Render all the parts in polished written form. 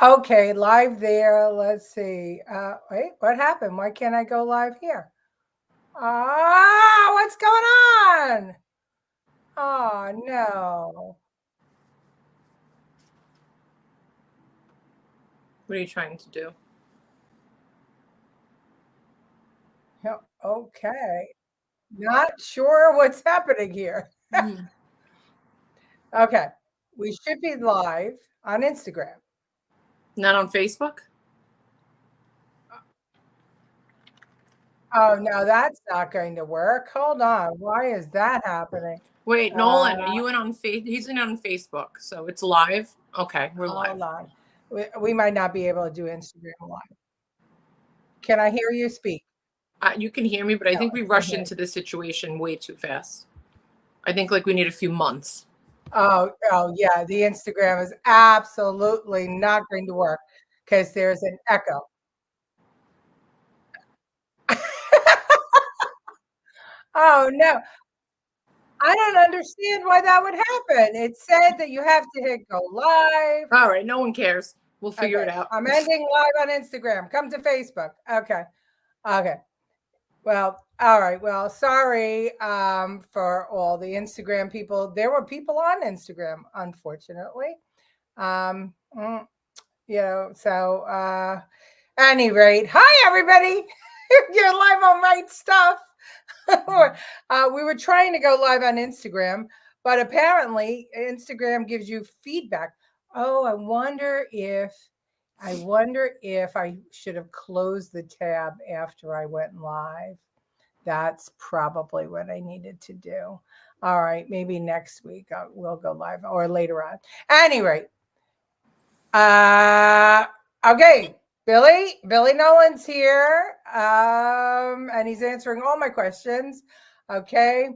Okay, live there. Let's see. Wait, what happened? Why can't I go live here? What's going on? Oh, no. What are you trying to do? Okay. Not sure what's happening here. Okay. We should be live on Instagram. Not on Facebook? Oh, no, that's not going to work. Hold on. Why is that happening? Wait, Nolan, are you in on He's in on Facebook, so it's live. Okay, we're live. Hold on. We might not be able to do Instagram live. Can I hear you speak? You can hear me, but I think we rushed into this situation way too fast. I think like we need a few months. Oh, yeah. The Instagram is absolutely not going to work because there's an echo. Oh, no. I don't understand why that would happen. It said that you have to hit go live. All right, no one cares. We'll figure it out. I'm ending live on Instagram. Come to Facebook. Okay. Well, all right. Well, sorry for all the Instagram people. There were people on Instagram, unfortunately. So any rate, hi everybody. You're live on Right Stuff. We were trying to go live on Instagram, but apparently Instagram gives you feedback. Oh, I wonder if I should have closed the tab after I went live. That's probably what I needed to do. All right, maybe next week we'll go live or later on. Anyway, okay, Billy Nolan's here, and he's answering all my questions. Okay,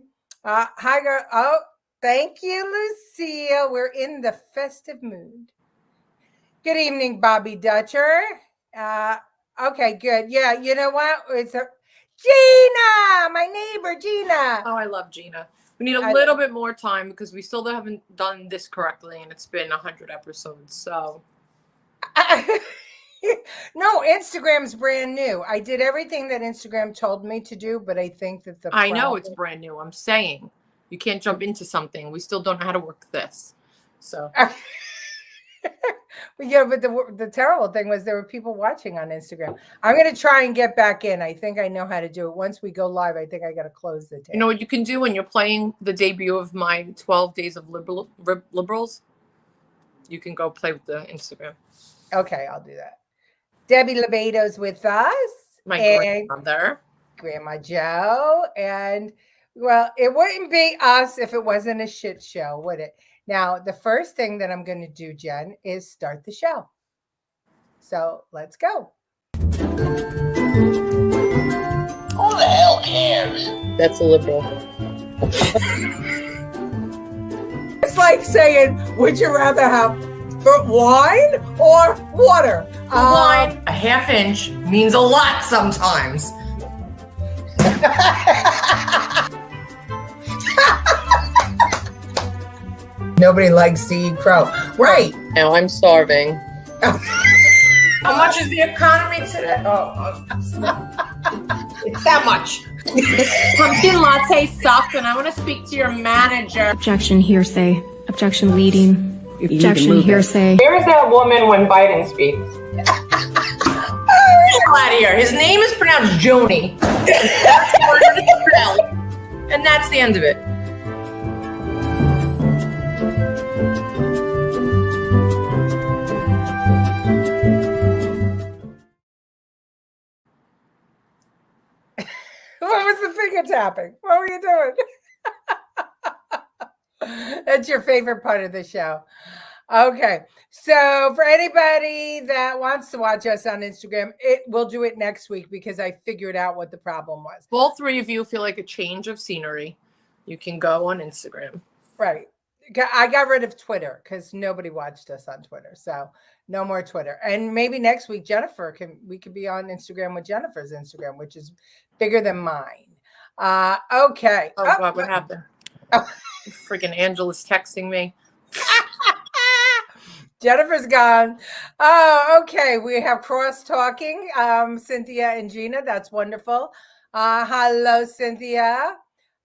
hi, girl. Oh, thank you, Lucia. We're in the festive mood. Good evening, Bobby Dutcher. Okay, good. Yeah, you know what? It's Gina, my neighbor, Gina. Oh, I love Gina. We need a little bit more time because we still haven't done this correctly, and it's been 100 episodes. So, no, Instagram's brand new. I did everything that Instagram told me to do, but I think that I know it's brand new. I'm saying you can't jump into something. We still don't know how to work this. So. Yeah, but the terrible thing was there were people watching on Instagram. I'm going to try and get back in. I think I know how to do it. Once we go live, I think I got to close the tab. You know what you can do when you're playing the debut of my 12 Days of Liberals? You can go play with the Instagram. Okay, I'll do that. Debbie Lebedo's with us. My grandmother. Grandma Joe. And, well, it wouldn't be us if it wasn't a shit show, would it? Now, the first thing that I'm going to do, Jen, is start the show. So let's go. Who the hell cares? That's a liberal. It's like saying, would you rather have wine or water? Wine, a half inch, means a lot sometimes. Nobody likes to eat crow. Right. Now I'm starving. How much is the economy today? It's that much. This pumpkin latte sucked, and I want to speak to your manager. Objection, hearsay. Objection, leading. Objection, hearsay. Where is that woman when Biden speaks? Get out of here. His name is pronounced Joni. And that's the end of it. What was the finger tapping? What were you doing? That's your favorite part of the show. Okay. So for anybody that wants to watch us on Instagram, we'll do it next week because I figured out what the problem was. If all three of you feel like a change of scenery, you can go on Instagram. Right. I got rid of Twitter because nobody watched us on Twitter. So no more Twitter. And maybe next week, we could be on Instagram with Jennifer's Instagram, which is bigger than mine. Okay. Oh, God, what happened? Freaking Angela's texting me. Jennifer's gone. Oh, okay. We have cross talking. Cynthia and Gina. That's wonderful. Hello, Cynthia.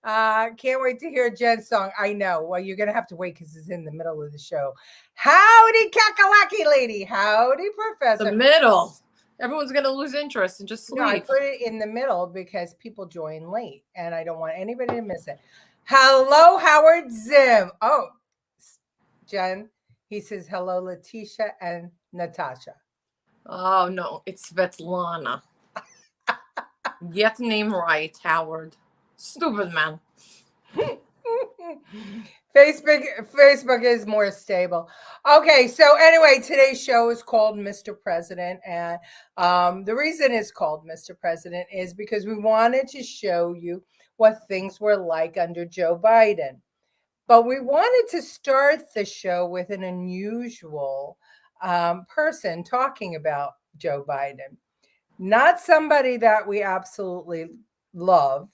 Can't wait to hear Jen's song. I know. Well, you're gonna have to wait because it's in the middle of the show. Howdy, Kakalaki lady. Howdy, Professor. The middle. Everyone's gonna lose interest and just sleep. No, I put it in the middle because people join late, and I don't want anybody to miss it. Hello, Howard Zim. Oh, Jen. He says, hello, Leticia and Natasha. Oh, no, it's Svetlana. Get the name right, Howard. Stupid man. Facebook is more stable. Okay, so anyway, today's show is called Mr. President. And the reason it's called Mr. President is because we wanted to show you what things were like under Joe Biden. But we wanted to start the show with an unusual person talking about Joe Biden, not somebody that we absolutely love.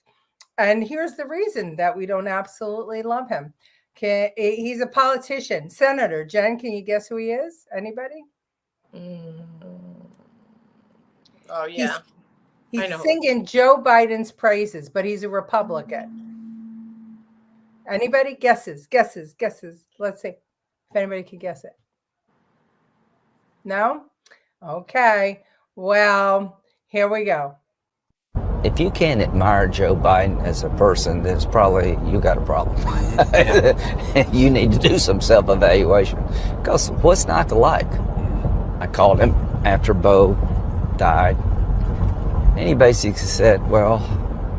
And here's the reason that we don't absolutely love him. He's a politician, senator. Jen, can you guess who he is? Anybody? Oh, yeah. He's singing Joe Biden's praises, but he's a Republican. Anybody? Guesses. Let's see if anybody can guess it. No? Okay. Well, here we go. If you can't admire Joe Biden as a person, then it's probably you got a problem. You need to do some self-evaluation. Because what's not to like? I called him after Bo died. And he basically said, well,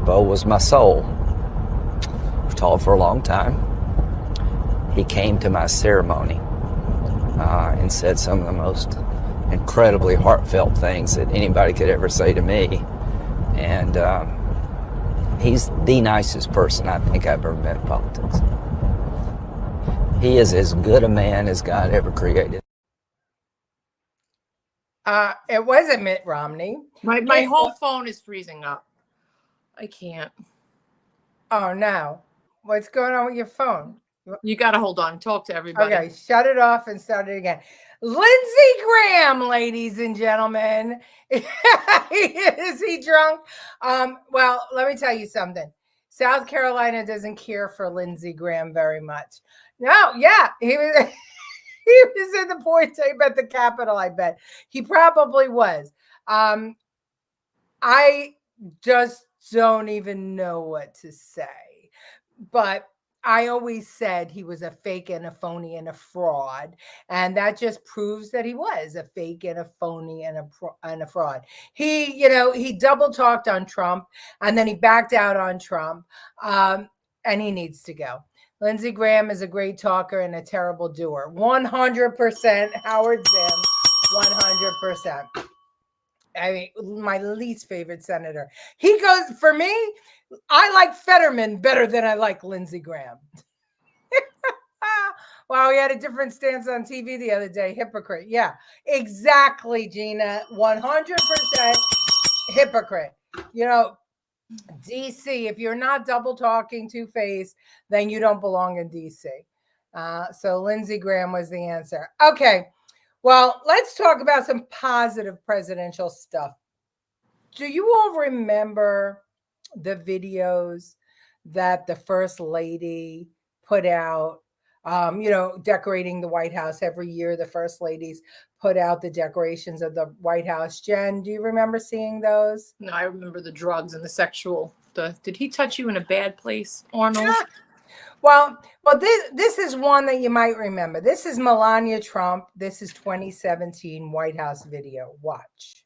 Bo was my soul. We talked for a long time. He came to my ceremony and said some of the most incredibly heartfelt things that anybody could ever say to me. And he's the nicest person I think I've ever met in politics. He is as good a man as God ever created. It wasn't Mitt Romney. My whole phone is freezing up. I can't. Oh, no. What's going on with your phone? You got to hold on. Talk to everybody. Okay, shut it off and start it again. Lindsey Graham, ladies and gentlemen. Is he drunk? Well, let me tell you something. South Carolina doesn't care for Lindsey Graham very much. No, yeah, he was he was in the point tape at the Capitol, I bet. He probably was. I just don't even know what to say. But I always said he was a fake and a phony and a fraud. And that just proves that he was a fake and a phony and a fraud. He double talked on Trump and then he backed out on Trump. And he needs to go. Lindsey Graham is a great talker and a terrible doer. 100% Howard Zinn, 100%. I mean, my least favorite senator. He goes, for me, I like Fetterman better than I like Lindsey Graham. Wow, he had a different stance on TV the other day. Hypocrite. Yeah, exactly, Gina. 100% hypocrite. You know, DC, if you're not double talking two-faced, then you don't belong in DC. So Lindsey Graham was the answer. Okay. Well, let's talk about some positive presidential stuff. Do you all remember the videos that the First Lady put out? Decorating the White House every year. The First Ladies put out the decorations of the White House. Jen, do you remember seeing those? No, I remember the drugs and the sexual. Did he touch you in a bad place, Arnold? Yeah. Well, this is one that you might remember. This is Melania Trump. This is 2017 White House video. Watch.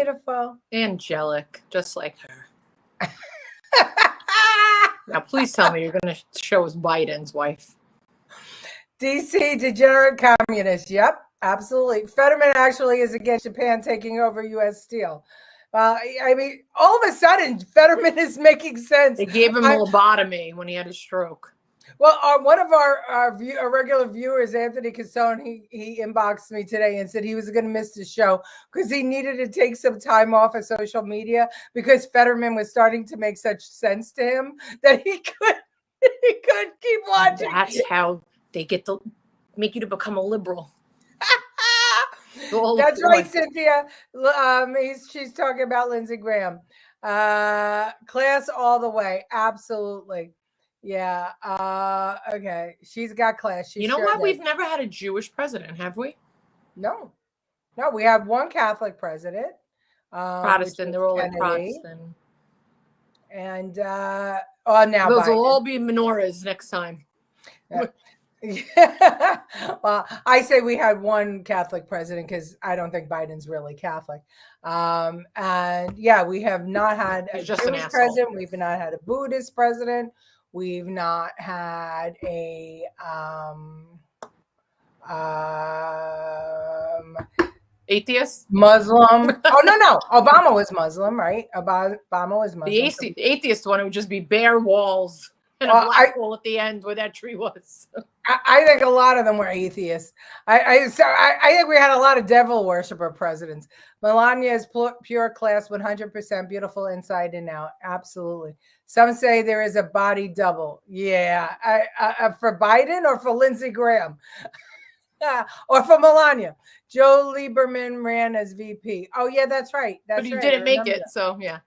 beautiful. Angelic, just like her. Now, please tell me you're going to show us Biden's wife. DC degenerate communist. Yep, absolutely. Fetterman actually is against Japan taking over U.S. Steel. I mean, all of a sudden, Fetterman is making sense. They gave him a lobotomy when he had a stroke. Well, one of our regular viewers, Anthony Casone, he inboxed me today and said he was going to miss the show because he needed to take some time off of social media because Fetterman was starting to make such sense to him that he could keep watching. That's how they get to make you to become a liberal. That's right, Cynthia. She's talking about Lindsey Graham. Class all the way. Absolutely. Yeah. Okay. She's got class. You know what? We've never had a Jewish president, have we? No. We have one Catholic president. Protestant. They're all like Protestant. And now those Biden. will all be menorahs next time. Yeah. Well, I say we had one Catholic president because I don't think Biden's really Catholic. And yeah, we have not had a Jewish president. We've not had a Buddhist president. We've not had a atheist, Muslim. Oh no, Obama was Muslim, right? Obama was Muslim. The atheist one would just be bare walls and a black hole at the end where that tree was. I think a lot of them were atheists. I think we had a lot of devil worshiper presidents. Melania is pure class, 100% beautiful inside and out. Absolutely. Some say there is a body double. Yeah. For Biden or for Lindsey Graham? Or for Melania. Joe Lieberman ran as VP. Oh, yeah, that's right. But he didn't make it, so yeah.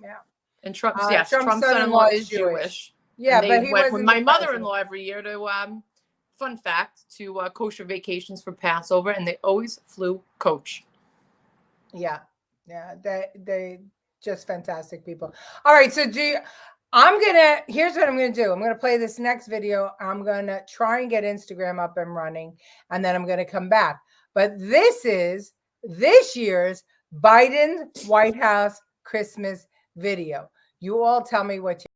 Yeah. And Trump's son-in-law is Jewish. Yeah, but he went with my mother-in-law every year to fun fact, to kosher vacations for Passover, and they always flew coach. Yeah, they just fantastic people. All right, so here's what I'm gonna do. I'm gonna play this next video. I'm gonna try and get Instagram up and running, and then I'm gonna come back. But this is this year's Biden White House Christmas video. You all tell me what you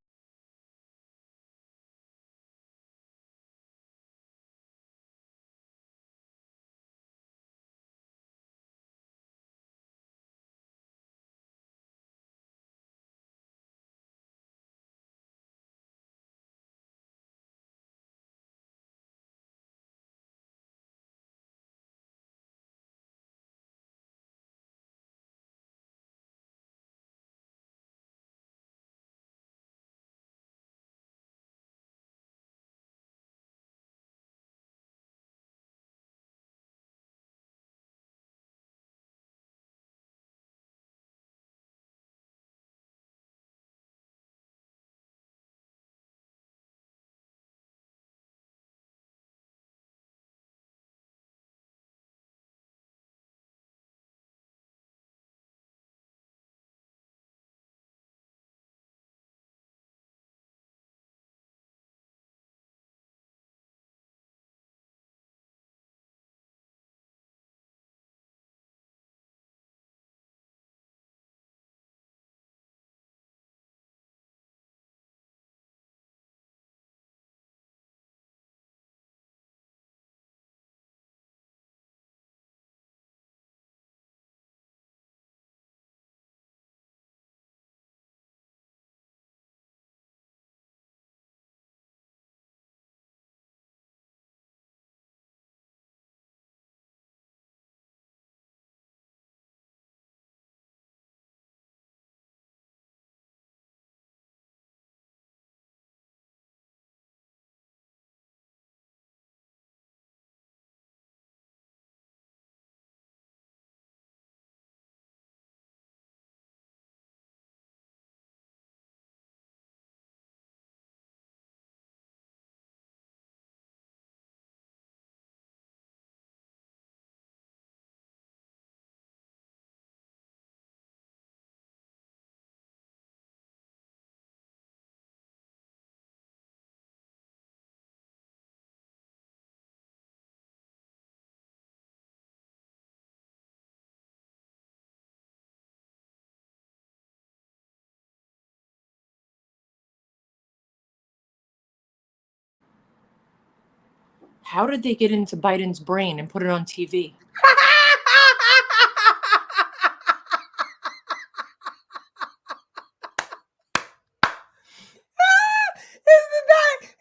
How did they get into Biden's brain and put it on TV?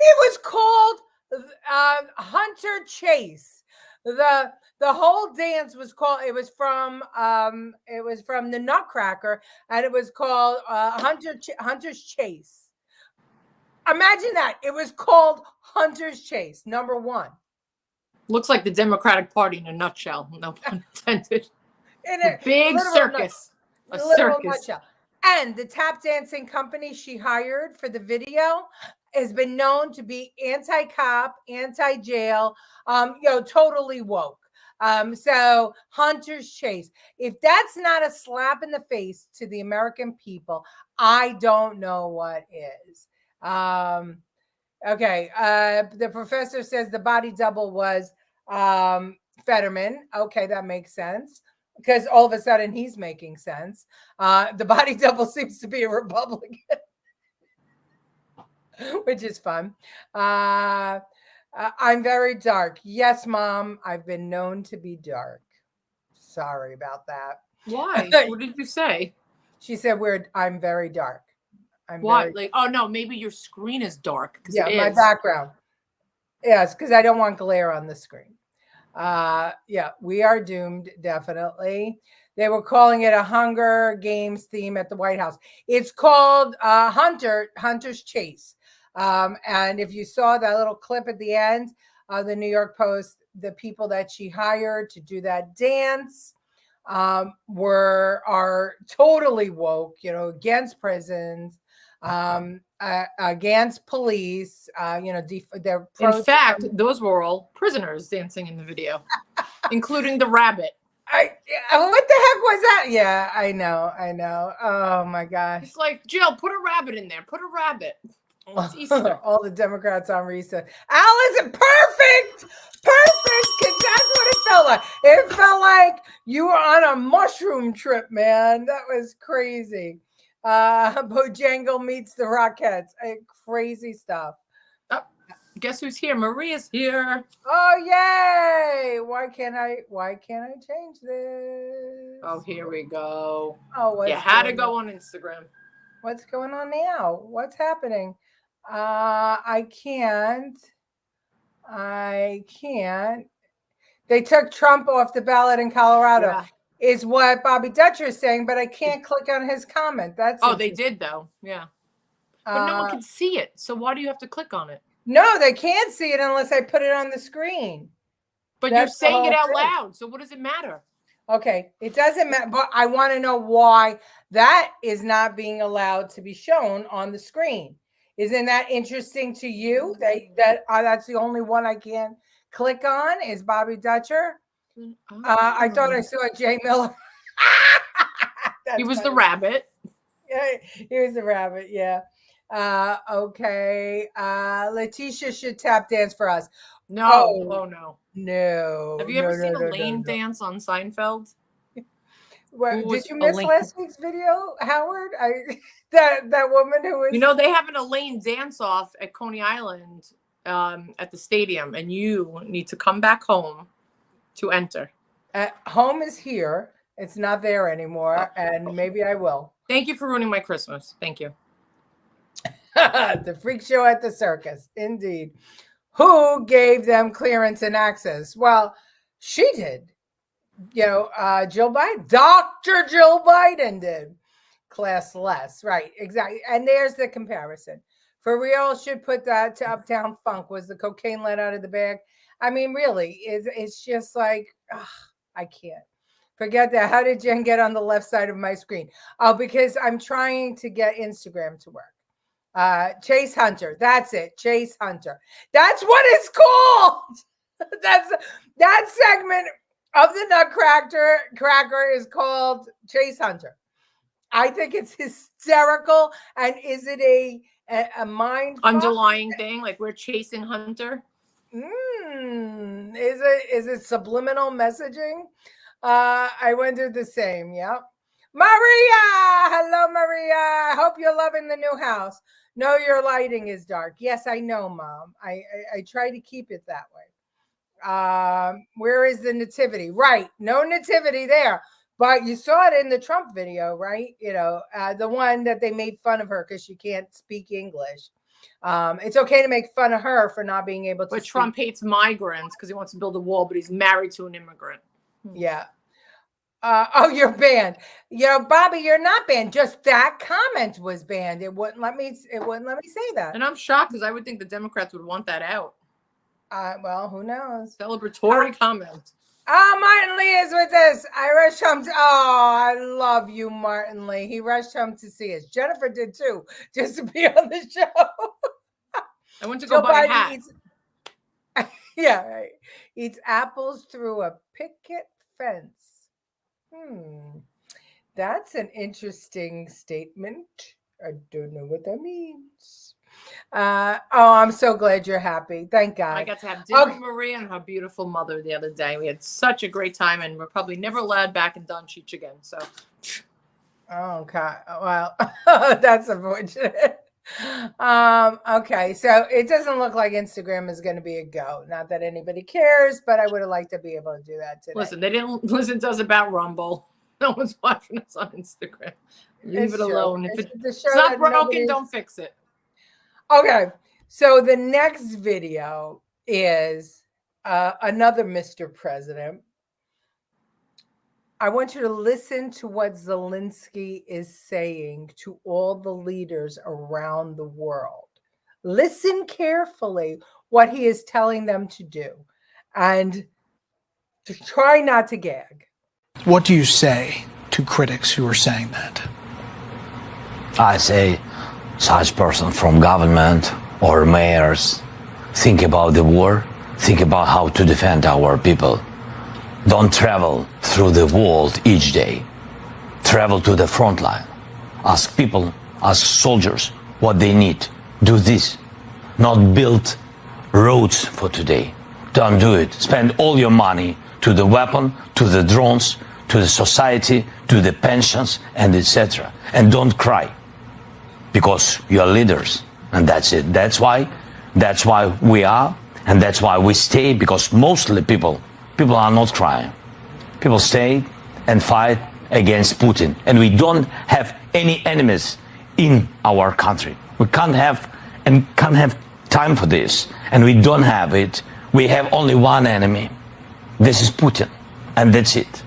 It was called Hunter Chase. The whole dance was called. It was from the Nutcracker, and it was called Hunter's Chase. Imagine that. It was called Hunter's Chase. Number one. Looks like the Democratic Party in a nutshell. No pun intended. In a big circus. A circus. Nutshell. And the tap dancing company she hired for the video has been known to be anti-cop, anti-jail, totally woke. So Hunter's Chase. If that's not a slap in the face to the American people, I don't know what is. Okay. The professor says the body double was Fetterman. Okay, that makes sense. Because all of a sudden he's making sense. The body double seems to be a Republican, which is fun. I'm very dark. Yes, Mom, I've been known to be dark. Sorry about that. Why? What did you say? She said I'm very dark. Why? Oh no, maybe your screen is dark. Yeah, my background. Yes, because I don't want glare on the screen. Yeah, we are doomed, definitely. They were calling it a Hunger Games theme at the White House. It's called Hunter's Chase. And if you saw that little clip at the end of the New York Post, the people that she hired to do that dance are totally woke, against prisons, against police, they're in fact, those were all prisoners dancing in the video, including the rabbit. What the heck was that? Yeah, I know. Oh my gosh. It's like, Jill, put a rabbit in there. Put a rabbit. It's Easter. All the Democrats on recess. Allison, perfect, because that's what it felt like. It felt like you were on a mushroom trip, man. That was crazy. Bojangle meets the Rockettes. Crazy stuff. Guess who's here? Maria's here. Oh yay! Why can't I change this? Oh, here we go. Oh, you had to go on Instagram. What's going on now? What's happening? I can't. They took Trump off the ballot in Colorado. Yeah. Is what Bobby Dutcher is saying, but I can't click on his comment. They did though. Yeah. But no one can see it. So why do you have to click on it? No, they can't see it unless I put it on the screen. But you're saying it out loud. So what does it matter? Okay. It doesn't matter. But I want to know why that is not being allowed to be shown on the screen. Isn't that interesting to you? That's the only one I can click on is Bobby Dutcher. I thought I saw Jay Miller. He was the rabbit. Yeah, he was the rabbit. Yeah. Okay. Leticia should tap dance for us. No. Oh no. No. Have you ever seen Elaine dance on Seinfeld? Did you miss last week's video, Howard? That woman who was. They have an Elaine dance off at Coney Island at the stadium, and you need to come back home to enter. Home is here. It's not there anymore, and maybe I will. Thank you for ruining my Christmas. Thank you. The freak show at the circus, indeed. Who gave them clearance and access? Well, she did. Jill Biden, Dr. Jill Biden did. Class less, right? Exactly. And there's the comparison. For real, should put that to Uptown Funk. Was the cocaine let out of the bag? I mean, really, it's just like, I can't. Forget that. How did Jen get on the left side of my screen? Oh, because I'm trying to get Instagram to work. Chase Hunter. That's it. Chase Hunter. That's what it's called. That segment of the Nutcracker is called Chase Hunter. I think it's hysterical. And is it a mind underlying thing? Like we're chasing Hunter? Is it subliminal messaging? I wondered the same. Yep. Maria! Hello, Maria. I hope you're loving the new house. No, your lighting is dark. Yes, I know, Mom. I try to keep it that way. Where is the nativity? Right. No nativity there. But you saw it in the Trump video, right? You know, the one that they made fun of her because she can't speak English. It's okay to make fun of her for not being able to But speak. Trump hates migrants because he wants to build a wall, but he's married to an immigrant. Yeah. Oh, you're banned. You know, Bobby, you're not banned. Just that comment was banned. It wouldn't let me say that. And I'm shocked because I would think the Democrats would want that out. Well, who knows? Celebratory comment. Oh, Martin Lee is with us. I rushed home I love you, Martin Lee. He rushed home to see us. Jennifer did too, just to be on the show. I went to go buy a hat. Yeah, right. Eats apples through a picket fence. That's an interesting statement. I don't know what that means. I'm so glad you're happy. Thank God. I got to have dinner with Maria and her beautiful mother the other day. We had such a great time, and we're probably never allowed back in Dunchich again. So, okay. Well, that's unfortunate. Okay, so it doesn't look like Instagram is going to be a go. Not that anybody cares, but I would have liked to be able to do that today. Listen, they didn't listen to us about Rumble. No one's watching us on Instagram. Leave it alone. If it's not broken, don't fix it. Okay, so the next video is another Mr. President. I want you to listen to what Zelensky is saying to all the leaders around the world. Listen carefully what he is telling them to do and to try not to gag. What do you say to critics who are saying that? I say such person from government or mayors think about the war, think about how to defend our people. Don't travel through the world each day. Travel to the front line. Ask people, ask soldiers what they need. Do this. Not build roads for today. Don't do it. Spend all your money to the weapon, to the drones, to the society, to the pensions, and etc. And don't cry. Because you are leaders. And that's it. That's why we are, and that's why we stay, because mostly people are not crying. People stay and fight against Putin. And we don't have any enemies in our country. We can't have time for this. And we don't have it. We have only one enemy. This is Putin. And that's it.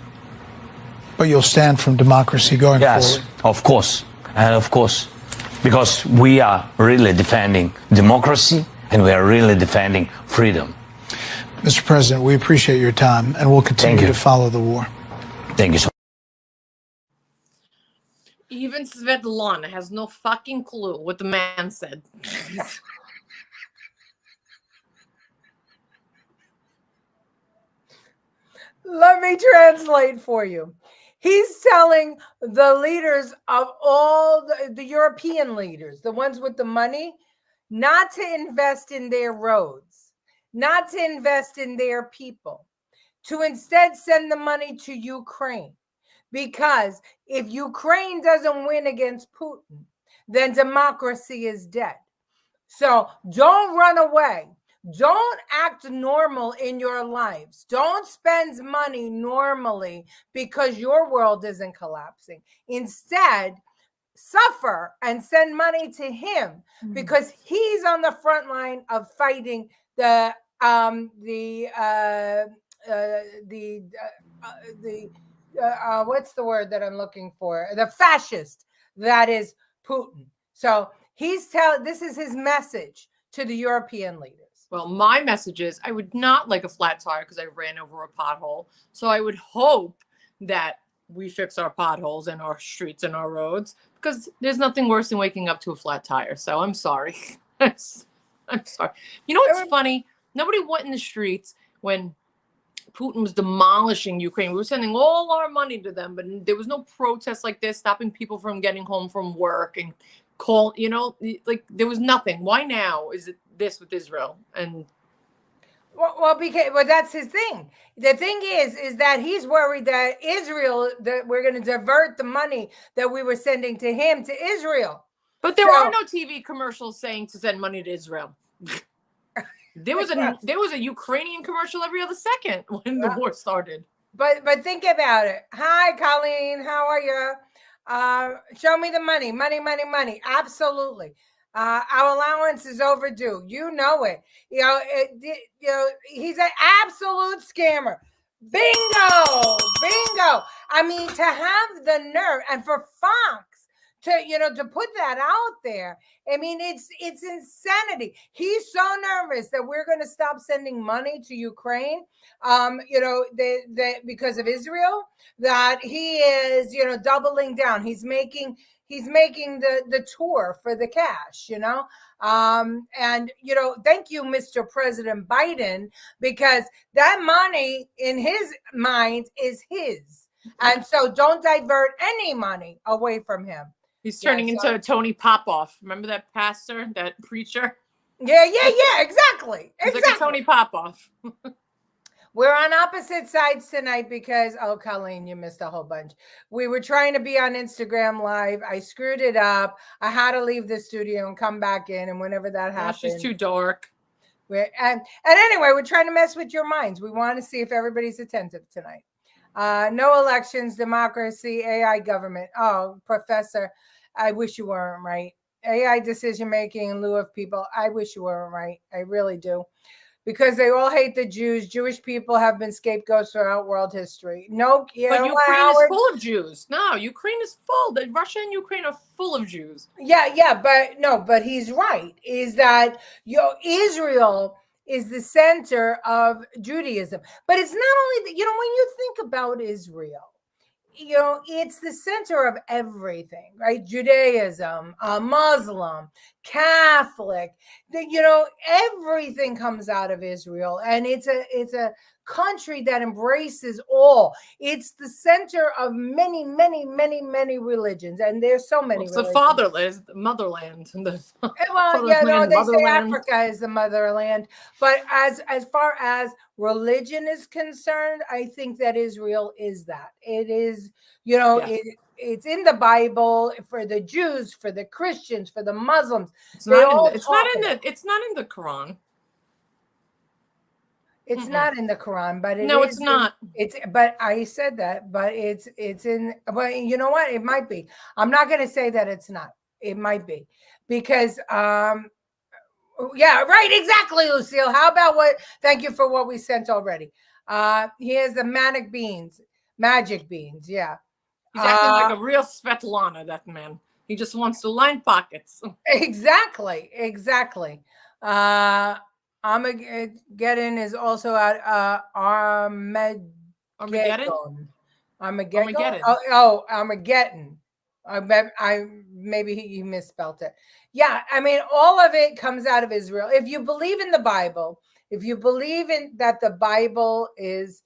But you'll stand from democracy going forward? Yes, of course. And of course, because we are really defending democracy and we are really defending freedom. Mr. President, we appreciate your time, and we'll continue to follow the war. Thank you so much. Even Svetlana has no fucking clue what the man said. Let me translate for you. He's telling the leaders of all the European leaders, the ones with the money, not to invest in their roads, not to invest in their people, to instead send the money to Ukraine. Because if Ukraine doesn't win against Putin, then democracy is dead. So don't run away. Don't act normal in your lives. Don't spend money normally because your world isn't collapsing. Instead, suffer and send money to him because he's on the front line of fighting the what's the word that I'm looking for? The fascist that is Putin. So this is his message to the European leaders. Well, my message is I would not like a flat tire because I ran over a pothole. So I would hope that we fix our potholes and our streets and our roads, because there's nothing worse than waking up to a flat tire. So I'm sorry. I'm sorry. You know what's funny? Nobody went in the streets when Putin was demolishing Ukraine. We were sending all our money to them, but there was no protest like this, stopping people from getting home from work and like there was nothing. Why now is it this with Israel? And well, that's his thing. The thing is that he's worried that that we're going to divert the money that we were sending to him to Israel. But there are no TV commercials saying to send money to Israel. There was a Ukrainian commercial every other second when the war started. But think about it. Hi, Colleen. How are you? Show me the money. Money. Absolutely. Our allowance is overdue. You know it. He's an absolute scammer. Bingo. I mean, to have the nerve, and for Fox to put that out there. I mean, it's insanity. He's so nervous that we're going to stop sending money to Ukraine, because of Israel, that he is, doubling down. He's making the tour for the cash, and thank you, Mr. President Biden, because that money in his mind is his. And so don't divert any money away from him. He's turning into Tony Popoff. Remember that pastor, that preacher? Yeah, exactly. He's like a Tony Popoff. We're on opposite sides tonight because, Colleen, you missed a whole bunch. We were trying to be on Instagram Live. I screwed it up. I had to leave the studio and come back in. And whenever that happened. She's too dark. And anyway, we're trying to mess with your minds. We want to see if everybody's attentive tonight. No elections, democracy, AI government. Oh, Professor, I wish you weren't right. AI decision-making in lieu of people. I wish you weren't right. I really do. Because they all hate the Jews. Jewish people have been scapegoats throughout world history. No, but Ukraine is full of Jews. No, Ukraine is full. Russia and Ukraine are full of Jews. Yeah, but he's right. Is that Israel is the center of Judaism. But it's not only that, when you think about Israel, it's the center of everything, right? Judaism, Muslim, Catholic, everything comes out of Israel. And it's a country that embraces all. It's the center of many, many, many, many religions. And there's so many. It's the motherland. They say Africa is the motherland. But as far as religion is concerned, I think that Israel is that. It is, it's in the Bible for the Jews, for the Christians, for the Muslims. It's not in the Quran. It's not in the Quran, but it's not. But I said that, but it's in. But you know what? It might be. I'm not going to say that it's not. It might be because. Yeah, right. Exactly, Lucille. How about what? Thank you for what we sent already. He has the magic beans. Yeah. He's acting like a real Svetlana, that man. He just wants to line pockets. Exactly. Armageddon is also at Armageddon. Armageddon. Oh, Armageddon. I maybe he misspelled it. Yeah, I mean, all of it comes out of Israel. If you believe in the Bible, if you believe in that the Bible is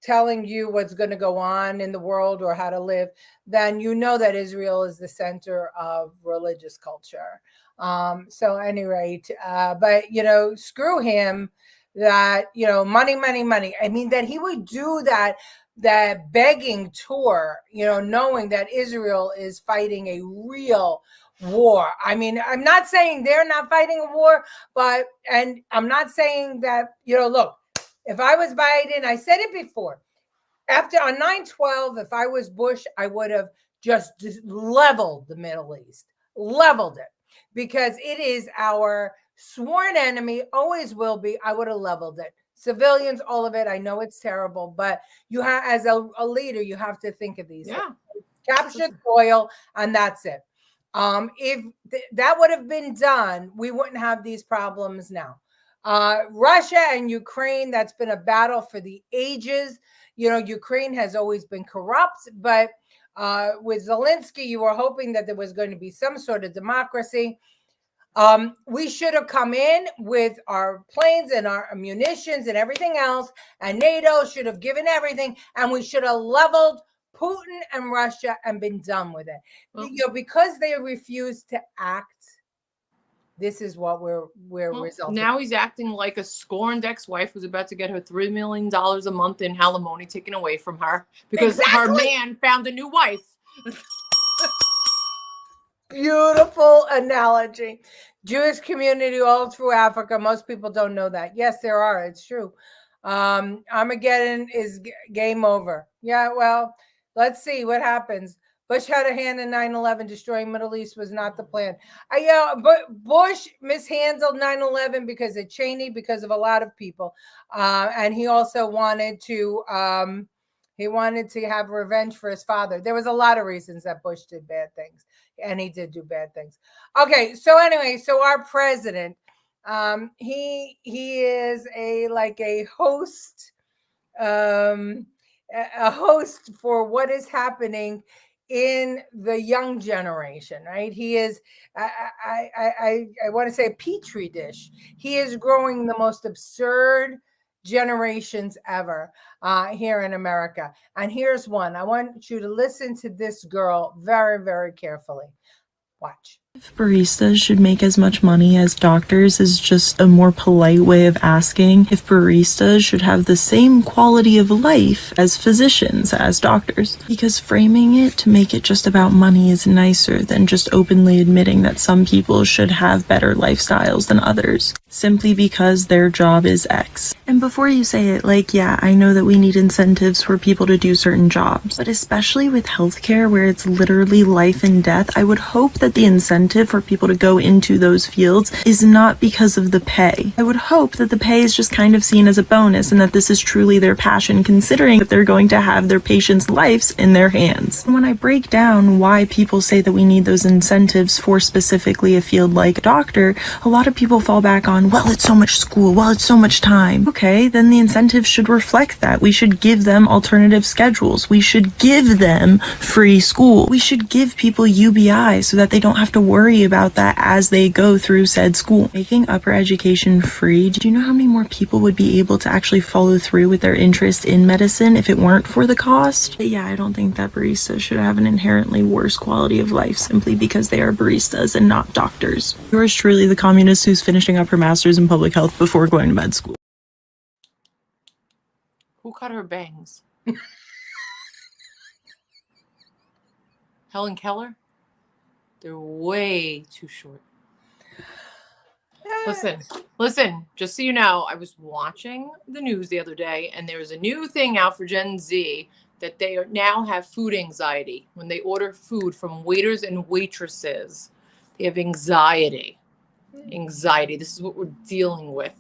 telling you what's going to go on in the world or how to live, then you know that Israel is the center of religious culture. So at any rate, but screw him. That money. I mean, that he would do that begging tour, knowing that Israel is fighting a real war. I mean, I'm not saying they're not fighting a war, and I'm not saying that, look, if I was Biden, I said it before, on 9/12, if I was Bush, I would have just leveled the Middle East, leveled it, because it is our sworn enemy, always will be. I would have leveled it. Civilians, all of it. I know it's terrible, but you have, as a leader, you have to think of these things. Capture oil, and that's it. If that would have been done, we wouldn't have these problems now. Russia and Ukraine, that's been a battle for the ages. Ukraine has always been corrupt, but with Zelensky, you were hoping that there was going to be some sort of democracy. We should have come in with our planes and our munitions and everything else, and NATO should have given everything, and we should have leveled Putin and Russia and been done with it. Because they refuse to act. This is what we're resulting. Now he's acting like a scorned ex-wife who's about to get her $3 million a month in alimony taken away from her because her man found a new wife. Beautiful analogy. Jewish community all through Africa. Most people don't know that. Yes, there are. It's true. Armageddon is game over. Yeah, well, let's see what happens. Bush had a hand in 9/11. Destroying Middle East was not the plan. But Bush mishandled 9/11 because of Cheney, because of a lot of people, and he also wanted to. He wanted to have revenge for his father. There was a lot of reasons that Bush did bad things, and he did do bad things. Okay, so anyway, so our president, he is a host, a host for what is happening in the young generation, right? He is, I want to say, a petri dish. He is growing the most absurd generations ever here in America. And here's one. I want you to listen to this girl very, very carefully. Watch. If baristas should make as much money as doctors is just a more polite way of asking if baristas should have the same quality of life as physicians, as doctors. Because framing it to make it just about money is nicer than just openly admitting that some people should have better lifestyles than others, simply because their job is X. And before you say it, yeah, I know that we need incentives for people to do certain jobs, but especially with healthcare where it's literally life and death, I would hope that the incentive for people to go into those fields is not because of the pay. I would hope that the pay is just kind of seen as a bonus and that this is truly their passion, considering that they're going to have their patients' lives in their hands. And when I break down why people say that we need those incentives for specifically a field like doctor, a lot of people fall back on, well, it's so much school, well, it's so much time. Okay, then the incentives should reflect that. We should give them alternative schedules. We should give them free school. We should give people UBI so that they don't have to worry about that as they go through said school. Making upper education free, do you know how many more people would be able to actually follow through with their interest in medicine if it weren't for the cost? But yeah, I don't think that baristas should have an inherently worse quality of life simply because they are baristas and not doctors. Yours truly, the communist who's finishing up her master's in public health before going to med school. Who cut her bangs? Helen Keller? They're way too short. Listen, just so you know, I was watching the news the other day, and there's a new thing out for Gen Z that they now have food anxiety. When they order food from waiters and waitresses, they have anxiety. Anxiety. This is what we're dealing with.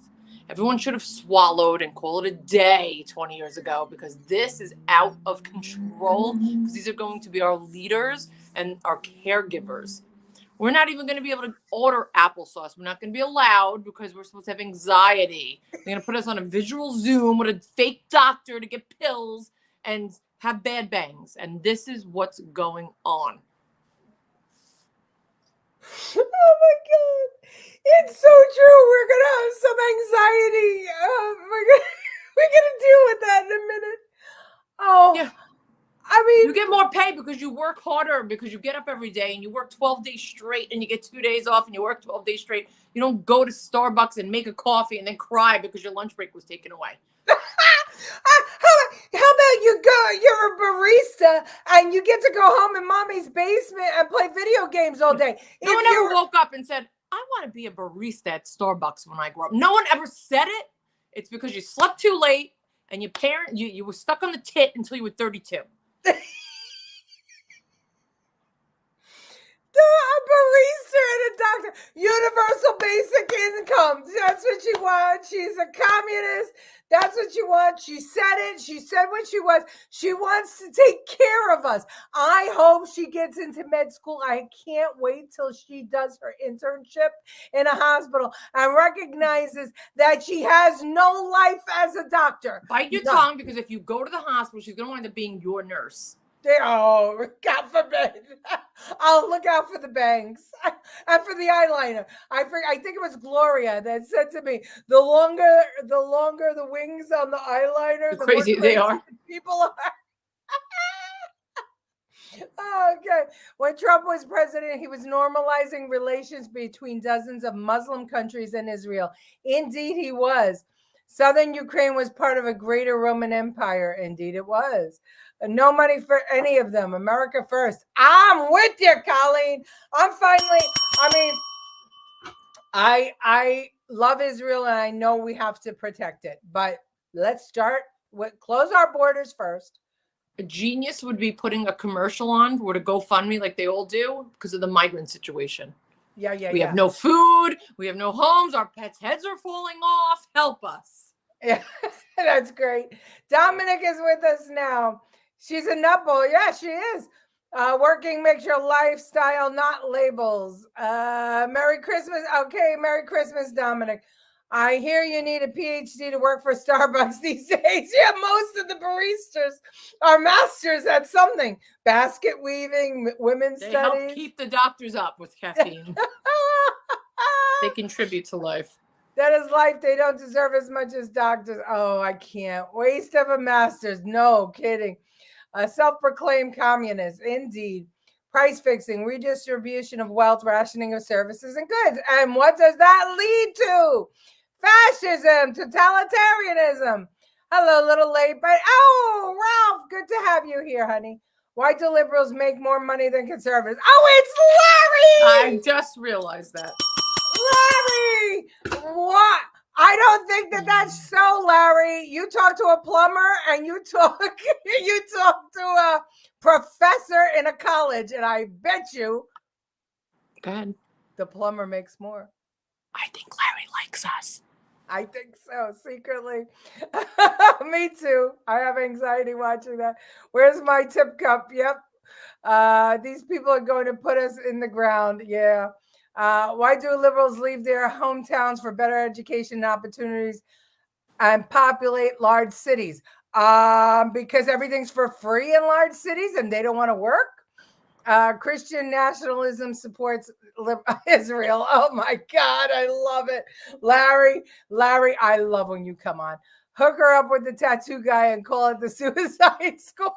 Everyone should have swallowed and called it a day 20 years ago, because this is out of control, because these are going to be our leaders and our caregivers. We're not even going to be able to order applesauce. We're not going to be allowed because we're supposed to have anxiety. They're going to put us on a visual Zoom with a fake doctor to get pills and have bad bangs. And this is what's going on. Oh my God. It's so true. We're going to have some anxiety. We're going to deal with that in a minute. Oh, yeah. I mean, you get more pay because you work harder, because you get up every day and you work 12 days straight and you get 2 days off and you work 12 days straight. You don't go to Starbucks and make a coffee and then cry because your lunch break was taken away. How about you're a barista and you get to go home in mommy's basement and play video games all day? No one ever woke up and said, I want to be a barista at Starbucks when I grow up. No one ever said it. It's because you slept too late and you were stuck on the tit until you were 32. A barista and a doctor. Universal basic income. That's what she wants. She's a communist. That's what she wants. She said it. She said what she was. She wants to take care of us. I hope she gets into med school. I can't wait till she does her internship in a hospital and recognizes that she has no life as a doctor. Bite your tongue, because if you go to the hospital, she's going to wind up being your nurse. Oh, God forbid. I'll look out for the bangs and for the eyeliner. I think it was Gloria that said to me, the longer the wings on the eyeliner, the crazy more they are. People are. Okay. When Trump was president, he was normalizing relations between dozens of Muslim countries and Israel. Indeed, he was. Southern Ukraine was part of a greater Roman Empire. Indeed, it was. No money for any of them. America first. I'm with you, Colleen. I love Israel, and I know we have to protect it. But let's start with close our borders first. A genius would be putting a commercial on or to GoFundMe like they all do because of the migrant situation. Yeah. We have no food. We have no homes. Our pets' heads are falling off. Help us. Yeah, that's great. Dominic is with us now. She's a nutball. Yeah, she is. Working makes your lifestyle, not labels. Merry Christmas. Okay, Merry Christmas, Dominic. I hear you need a PhD to work for Starbucks these days. Yeah, most of the baristas are masters at something. Basket weaving, women's They studies. help keep the doctors up with caffeine. They contribute to life. That is life. They don't deserve as much as doctors. Oh, I can't. Waste of a master's. No kidding. A self-proclaimed communist. Indeed. Price fixing, redistribution of wealth, rationing of services and goods. And what does that lead to? Fascism, totalitarianism. Hello, little late, but oh, Ralph, good to have you here, honey. Why do liberals make more money than conservatives? Oh, it's Larry! I just realized that. Larry! What? I don't think that's so, Larry. You talk to a plumber and you talk to a professor in a college, and I bet you Go ahead. the plumber makes more. I think Larry likes us. I think so, secretly. Me too. I have anxiety watching that. Where's my tip cup? Yep. These people are going to put us in the ground. Yeah. Why do liberals leave their hometowns for better education opportunities and populate large cities? Because everything's for free in large cities and they don't want to work. Christian nationalism supports Israel. Oh my God, I love it. Larry, I love when you come on. Hook her up with the tattoo guy and call it the Suicide Squad.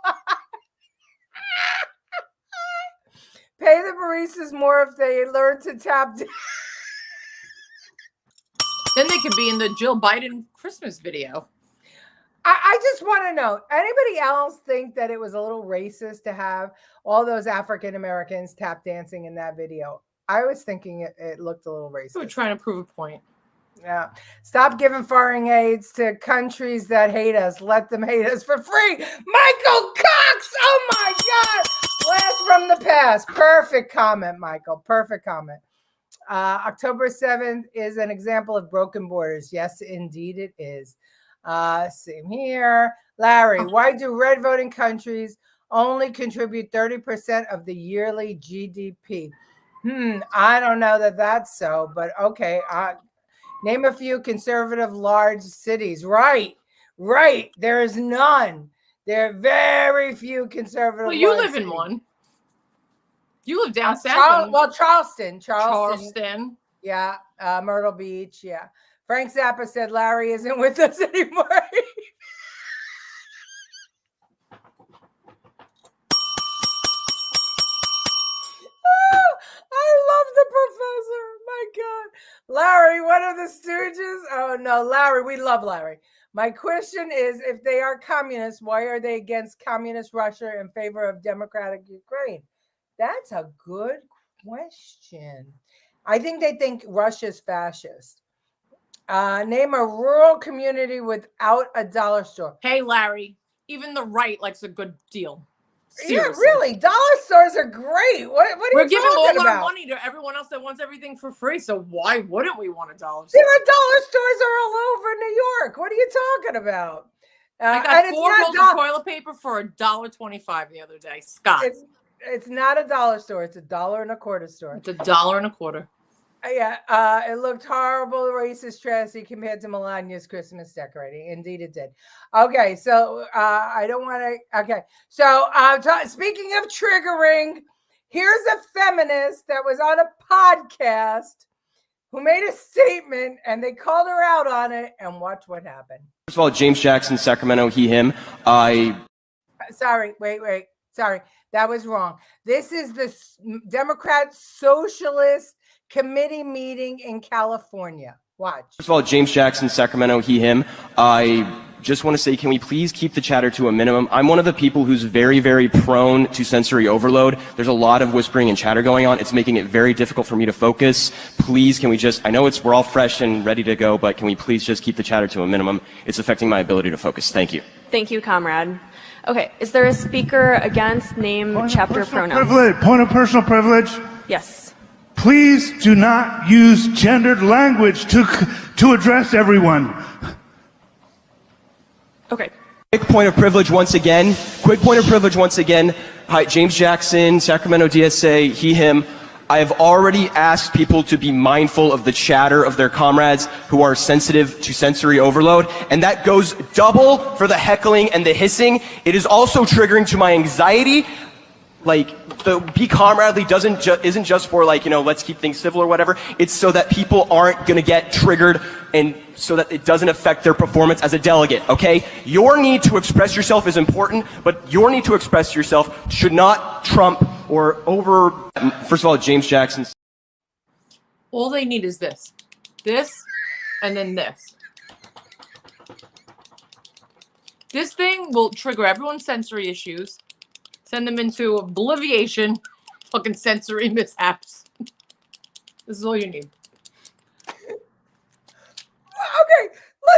Pay the baristas more if they learn to tap. Then they could be in the Jill Biden Christmas video. I just want to know, anybody else think that it was a little racist to have all those African Americans tap dancing in that video? I was thinking it looked a little racist. We're trying to prove a point. Yeah. Stop giving foreign aids to countries that hate us. Let them hate us for free. Michael Cox! Oh my God! Blast from the past. Perfect comment, Michael. Perfect comment. October 7th is an example of broken borders. Yes, indeed it is. Same here. Larry, why do red voting countries only contribute 30% of the yearly GDP? I don't know that that's so, but okay. Name a few conservative large cities. Right. There is none. There are very few conservative. Well, you live cities. in one. You live down south. Charleston. Yeah. Myrtle Beach. Yeah. Frank Zappa said Larry isn't with us anymore. I love the professor. My God. Larry, what are the Stooges? Oh, no, Larry. We love Larry. My question is, if they are communists, why are they against communist Russia in favor of democratic Ukraine? That's a good question. I think they think Russia's fascist. Name a rural community without a dollar store. Hey, Larry, even the right likes a good deal. Seriously. Yeah, really. Dollar stores are great. What are We're you giving talking all about? our money to everyone else that wants everything for free. So why wouldn't we want a dollar store? There are dollar stores all over New York. What are you talking about? I got 4 rolls of toilet paper for $1.25 the other day. Scott. It's not a dollar store. It's $1.25 store. It's $1.25. Yeah, it looked horrible, racist, trashy compared to Melania's Christmas decorating. Indeed, it did. Okay, so I don't want to. Okay, so speaking of triggering, here's a feminist that was on a podcast who made a statement, and they called her out on it. And watch what happened. First of all, James Jackson, Sacramento, he, him. Sorry, wait. Sorry, that was wrong. This is the Democrat Socialist Committee meeting in California. Watch. First of all, James Jackson, Sacramento, he, him. I just want to say, can we please keep the chatter to a minimum? I'm one of the people who's very, very prone to sensory overload. There's a lot of whispering and chatter going on. It's making it very difficult for me to focus. Please, can we just, I know we're all fresh and ready to go, but can we please just keep the chatter to a minimum? It's affecting my ability to focus. Thank you. Thank you, comrade. Okay, is there a speaker against name, chapter, pronoun? Point of personal privilege. Yes. Please do not use gendered language to address everyone. Okay. Quick point of privilege once again. Hi, James Jackson, Sacramento DSA, he, him. I have already asked people to be mindful of the chatter of their comrades who are sensitive to sensory overload, and that goes double for the heckling and the hissing. It is also triggering to my anxiety. Like, the be comradely isn't just for, like, you know, let's keep things civil or whatever. It's so that people aren't gonna get triggered and so that it doesn't affect their performance as a delegate, okay? Your need to express yourself is important, but your need to express yourself should not trump or over. First of all, James Jackson. All they need is this, and then this. This thing will trigger everyone's sensory issues, send them into obliviation, fucking sensory mishaps. This is all you need. Okay.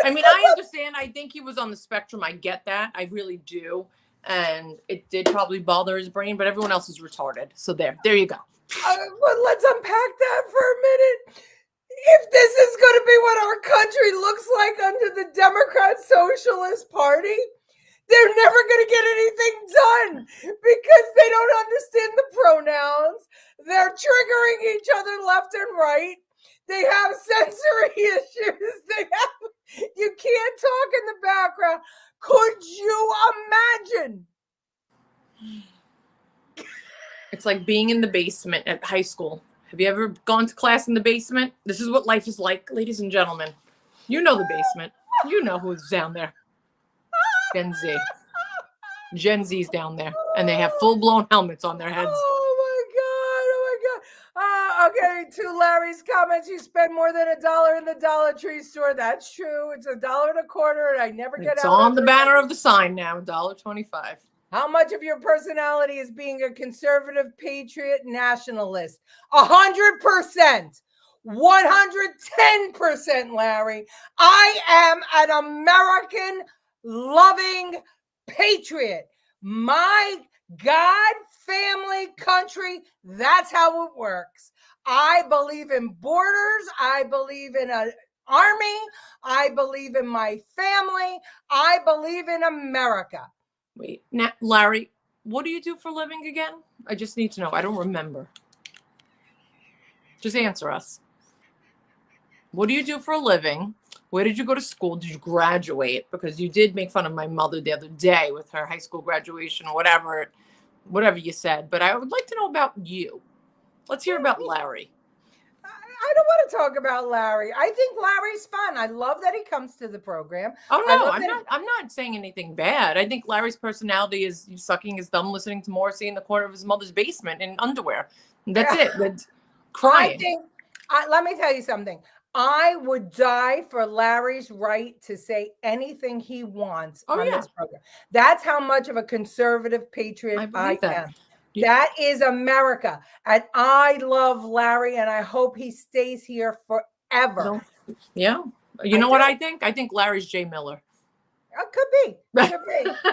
I understand. I think he was on the spectrum. I get that. I really do. And it did probably bother his brain, but everyone else is retarded. So there you go. But let's unpack that for a minute. If this is going to be what our country looks like under the Democrat Socialist Party, they're never going to get anything done because they don't understand the pronouns. They're triggering each other left and right. They have sensory issues. You can't talk in the background. Could you imagine? It's like being in the basement at high school. Have you ever gone to class in the basement? This is what life is like, ladies and gentlemen. You know the basement. You know who's down there. Gen Z. Gen Z's down there. And they have full-blown helmets on their heads. Okay, to Larry's comments, you spend more than $1 in the Dollar Tree store. That's true. It's $1.25, and I never get out. It's on the banner of the sign now, $1.25. How much of your personality is being a conservative, patriot, nationalist? 100%. 110%, Larry. I am an American loving patriot. My God, family, country, that's how it works. I believe in borders. I believe in an army. I believe in my family. I believe in America. Wait, now, Larry, what do you do for a living again? I just need to know. I don't remember. Just answer us. What do you do for a living? Where did you go to school? Did you graduate? Because you did make fun of my mother the other day with her high school graduation, whatever you said. But I would like to know about you. Let's hear about Larry. I don't want to talk about Larry. I think Larry's fun. I love that he comes to the program. Oh no, I'm not saying anything bad. I think Larry's personality is sucking his thumb, listening to Morrissey in the corner of his mother's basement in underwear. That's it. That's crying. Let me tell you something. I would die for Larry's right to say anything he wants on this program. That's how much of a conservative patriot I am. That is America. And I love Larry, and I hope he stays here forever. Yeah. You know what I think? I think Larry's Jay Miller. Could be.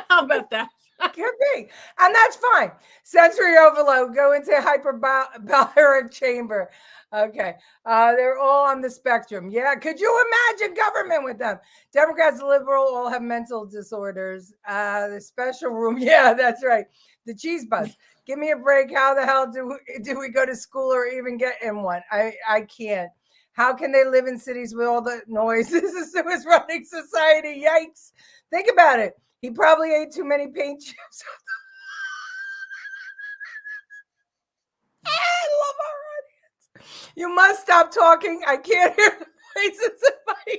How about that? Could be. And that's fine. Sensory overload. Go into hyperbaric chamber. Okay. They're all on the spectrum. Yeah. Could you imagine government with them? Democrats, liberal, all have mental disorders. The special room. Yeah, that's right. The cheese buzz. Give me a break. How the hell do we go to school or even get in one? I can't. How can they live in cities with all the noise? This is who is running society. Yikes. Think about it. He probably ate too many paint chips. I love our audience. You must stop talking. I can't hear the faces in my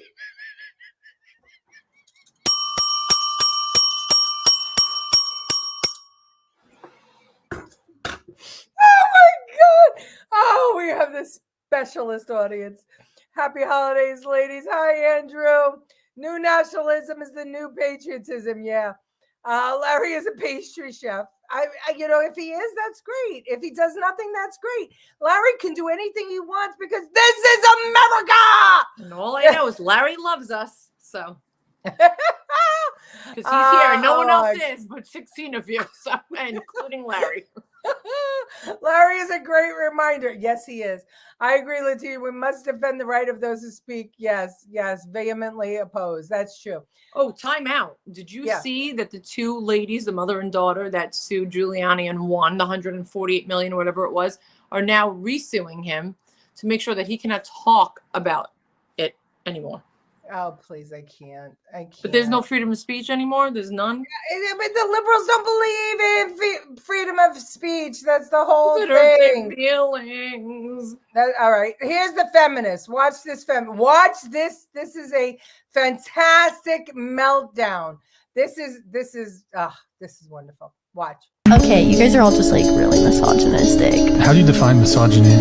Oh my God. Oh, we have this specialist audience. Happy holidays, ladies. Hi, Andrew. New nationalism is the new patriotism. Yeah. Larry is a pastry chef. If he is, that's great. If he does nothing, that's great. Larry can do anything he wants because this is America. And all I know is Larry loves us. So. Because he's here and no one else is but 16 of you, so including Larry. Larry is a great reminder. Yes, he is. I agree, Leticia. We must defend the right of those who speak. Yes, vehemently opposed. That's true. Oh, time out. Did you see that the two ladies, the mother and daughter that sued Giuliani and won the $148 million or whatever it was, are now resuing him to make sure that he cannot talk about it anymore? Oh, please, I can't. But there's no freedom of speech anymore? There's none? But the liberals don't believe in freedom of speech. That's the whole thing. Feelings. All right. Here's the feminist. Watch this. Watch this. This is a fantastic meltdown. This is wonderful. Watch. Okay, you guys are all just like really misogynistic. How do you define misogyny?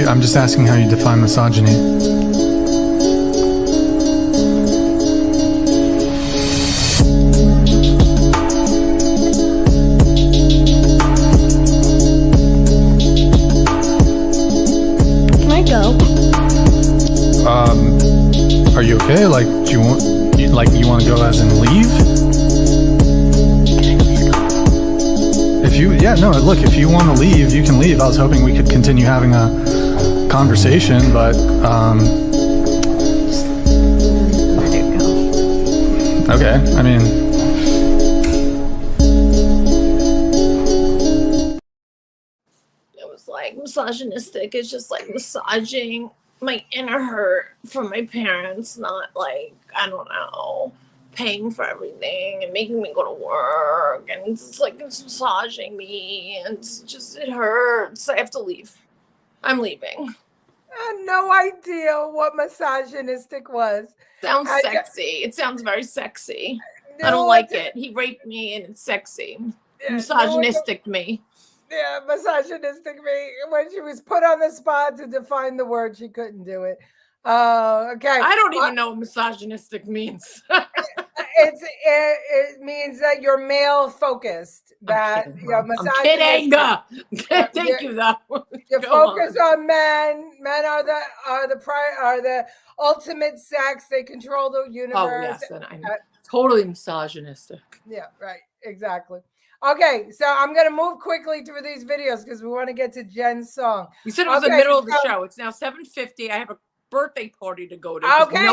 I'm just asking how you define misogyny. Can I go? Are you okay? Like, do you want to go as in leave? If you want to leave, you can leave. I was hoping we could continue having a conversation, but okay. I mean, it was like misogynistic. It's just like massaging my inner hurt from my parents, not like, I don't know, paying for everything and making me go to work, and it's like it's massaging me, and it hurts. I have to leave. I'm leaving. I had no idea what misogynistic was. Sounds sexy. It sounds very sexy. I don't like it. He raped me and it's sexy. Misogynistic me. Yeah, misogynistic me. When she was put on the spot to define the word, she couldn't do it. Okay. I don't even know what misogynistic means. It means that you're male focused. That misogynistic. I'm kidding. Thank you though. You focus on men. Men are the ultimate sex. They control the universe. Oh yes, and I'm totally misogynistic. Yeah, right. Exactly. Okay, so I'm gonna move quickly through these videos because we want to get to Jen's song. You said it was the middle of the show. It's now 7:50. I have a birthday party to go to. Okay,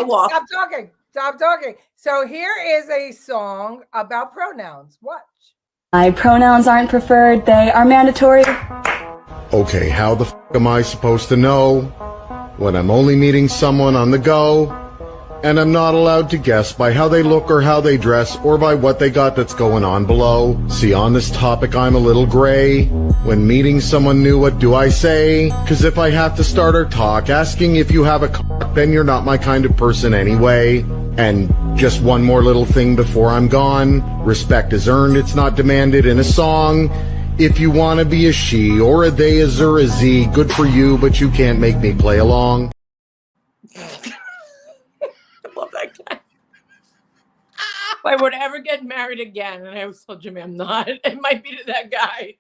stop talking. So here is a song about pronouns. Watch. My pronouns aren't preferred, they are mandatory. Okay, how the f am I supposed to know when I'm only meeting someone on the go, and I'm not allowed to guess by how they look or how they dress or by what they got that's going on below? See, on this topic I'm a little gray. When meeting someone new, what do I say? Cause if I have to start our talk asking if you have a cock, then you're not my kind of person anyway. And just one more little thing before I'm gone. Respect is earned, it's not demanded in a song. If you want to be a she or a they, a zer, a z, good for you, but you can't make me play along. If I would ever get married again, and I was told Jimmy I'm not, it might be to that guy.